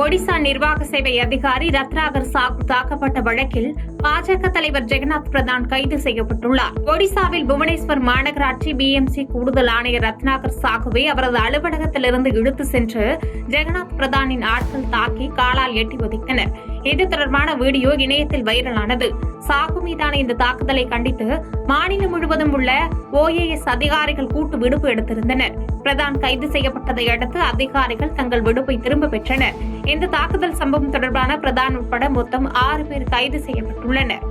ஒடிசா நிர்வாக சேவை அதிகாரி ரத்னாகர் சாகு தாக்கப்பட்ட வழக்கில் பாஜக தலைவர் ஜெகநாத் பிரதான் கைது செய்யப்பட்டுள்ளார். ஒடிசாவில் புவனேஸ்வர் மாநகராட்சி பிஎம்சி கூடுதல் ஆணையர் ரத்னாகர் சாகுவை அவரது அலுவலகத்திலிருந்து இழுத்து சென்று ஜெகநாத் பிரதானின் ஆட்கள் தாக்கி காலால் எட்டி உதைத்தனர். இது தொடர்பான வீடியோ இணையத்தில் வைரலானது. சாகு மீதான இந்த தாக்குதலை கண்டித்து மாநிலம் முழுவதும் உள்ள OAS அதிகாரிகள் கூட்டு விடுப்பு எடுத்திருந்தனர். பிரதான் கைது செய்யப்பட்டதை அடுத்து அதிகாரிகள் தங்கள் விடுப்பை திரும்ப பெற்றனர். இந்த தாக்குதல் சம்பவம் தொடர்பான பிரதான் உட்பட மொத்தம் 6 பேர் கைது செய்யப்பட்டுள்ளனர்.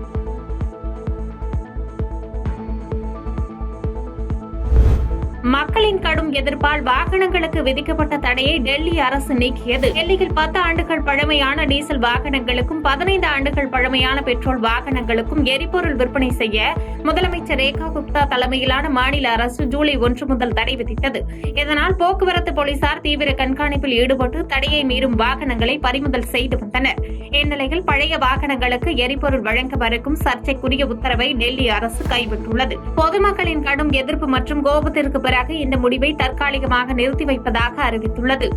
மக்களின் கடும் எதிர்ப்பால் வாகனங்களுக்கு விதிக்கப்பட்ட தடையை டெல்லி அரசு நீக்கியது. டெல்லியில் 10 ஆண்டுகள் பழமையான டீசல் வாகனங்களுக்கும் 15 ஆண்டுகள் பழமையான பெட்ரோல் வாகனங்களுக்கும் எரிபொருள் விற்பனை செய்ய முதலமைச்சர் ரேகா குப்தா தலைமையிலான மாநில அரசு ஜூலை 1 முதல் தடை விதித்தது. இதனால் போக்குவரத்து போலீசார் தீவிர கண்காணிப்பில் ஈடுபட்டு தடையை மீறும் வாகனங்களை பறிமுதல் செய்து வந்தனர். இந்நிலையில் பழைய வாகனங்களுக்கு எரிபொருள் வழங்க மறுக்கும் சர்ச்சைக்குரிய உத்தரவை டெல்லி அரசு கைவிட்டுள்ளது. பொதுமக்களின் கடும் எதிர்ப்பு மற்றும் கோபத்திற்கு பிறகு இந்த முடிவை தற்காலிகமாக நிறுத்தி வைப்பதாக அறிவித்துள்ளது.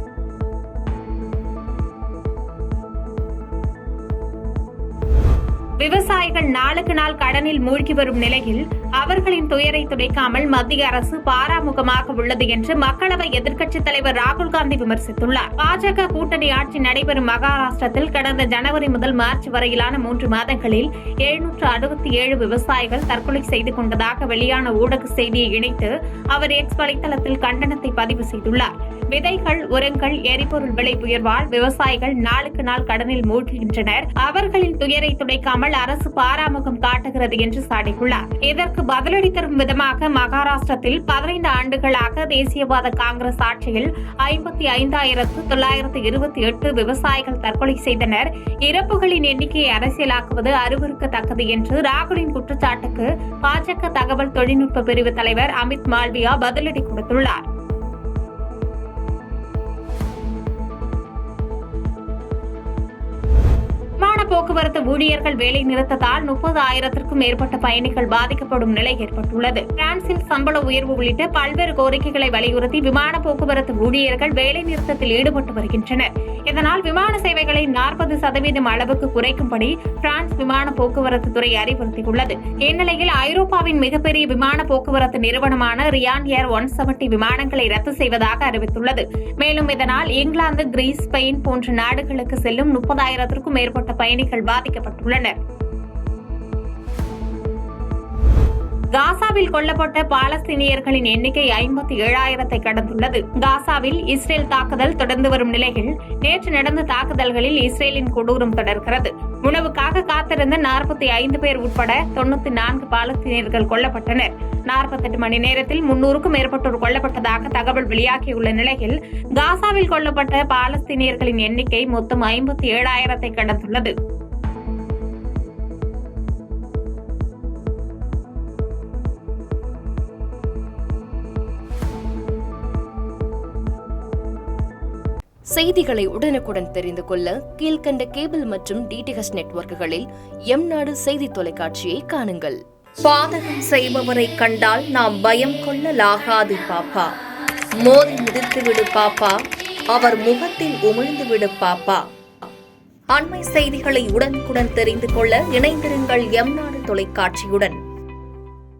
விவசாயிகள் நாளுக்கு நாள் கடனில் மூழ்கி வரும் நிலையில் அவர்களின் துயரை துடைக்காமல் மத்திய அரசு பாராமுகமாக உள்ளது என்று மக்களவை எதிர்க்கட்சித் தலைவர் ராகுல் காந்தி விமர்சித்துள்ளார். பாஜக கூட்டணி ஆட்சி நடைபெறும் மகாராஷ்டிரத்தில் கடந்த ஜனவரி முதல் மார்ச் வரையிலான 3 மாதங்களில் 767 விவசாயிகள் தற்கொலை செய்து கொண்டதாக வெளியான ஊடக செய்தியை இணைத்து அவர் எக்ஸ் வலைதளத்தில் கண்டனத்தை பதிவு செய்துள்ளார். விதைகள், உரங்கள், எரிபொருள் விலை உயர்வால் விவசாயிகள் நாளுக்கு நாள் கடனில் மூழ்குகின்றனர். அவர்களின் துயரை துடைக்காமல் அரசு பாராமுகம் காட்டுகிறது என்று சாடியுள்ளார். இதற்கு பதிலடி தரும் விதமாக மகாராஷ்டிரத்தில் 15 ஆண்டுகளாக தேசியவாத காங்கிரஸ் ஆட்சியில் 55,928 விவசாயிகள் தற்கொலை செய்தனர். இறப்புகளின் எண்ணிக்கையை அரசியலாக்குவது அருவருக்கத்தக்கது என்று ராகுலின் குற்றச்சாட்டுக்கு பாஜக தகவல் தொழில்நுட்ப பிரிவு தலைவர் அமித் மால்வியா பதிலடி கொடுத்துள்ளார். போக்குவரத்து ஊழியர்கள் வேலை நிறுத்தத்தால் 30,000க்கும் மேற்பட்ட பயணிகள் பாதிக்கப்படும் நிலை ஏற்பட்டுள்ளது. பிரான்சில் சம்பள உயர்வு உள்ளிட்ட பல்வேறு கோரிக்கைகளை வலியுறுத்தி விமான போக்குவரத்து ஊழியர்கள் வேலை நிறுத்தத்தில் ஈடுபட்டு வருகின்றனர். இதனால் விமான சேவைகளை 40% அளவுக்கு குறைக்கும்படி பிரான்ஸ் விமான போக்குவரத்து துறை அறிவுறுத்தியுள்ளது. இந்நிலையில் ஐரோப்பாவின் மிகப்பெரிய விமான போக்குவரத்து நிறுவனமான ரியான் ஏர் 170 விமானங்களை ரத்து செய்வதாக அறிவித்துள்ளது. மேலும் இதனால் இங்கிலாந்து, கிரீஸ், ஸ்பெயின் போன்ற நாடுகளுக்கு செல்லும் 30,000க்கும் மேற்பட்ட பயணிகள் பாதிக்கப்பட்டுள்ளனர். காசாவில் கொல்லப்பட்ட பாலஸ்தீனியர்களின் எண்ணிக்கை 57,000 கடந்துள்ளது. காசாவில் இஸ்ரேல் தாக்குதல் தொடர்ந்து வரும் நிலையில் நேற்று நடந்த தாக்குதல்களில் இஸ்ரேலின் கொடூரம் தொடர்கிறது. உணவுக்காக காத்திருந்த 45 பேர் உட்பட 94 பாலஸ்தீனியர்கள் கொல்லப்பட்டனர். 48 மணி நேரத்தில் 300க்கும் மேற்பட்டோர் கொல்லப்பட்டதாக தகவல் வெளியாகியுள்ள நிலையில் காசாவில் கொல்லப்பட்ட பாலஸ்தீனியர்களின் எண்ணிக்கை மொத்தம் 57,000 கடந்துள்ளது. செய்திகளை உடனுக்குடன் தெரிந்து கொள்ள கீழ்கண்ட கேபிள் மற்றும் DTH நெட்வொர்க்குகளில் எம்நாடு செய்தி தொலைக்காட்சியை காணுங்கள். பாதகம் செய்பவரை கண்டால் நாம் பயம் கொள்ளலாகாது பாப்பா. மோதி மிதித்துவிடு பாப்பா, அவர் முகத்தில் உமிழ்ந்துவிடு பாப்பா. அண்மை செய்திகளை உடனுக்குடன் தெரிந்து கொள்ள இணைந்திருங்கள் எம்நாடு தொலைக்காட்சியுடன்.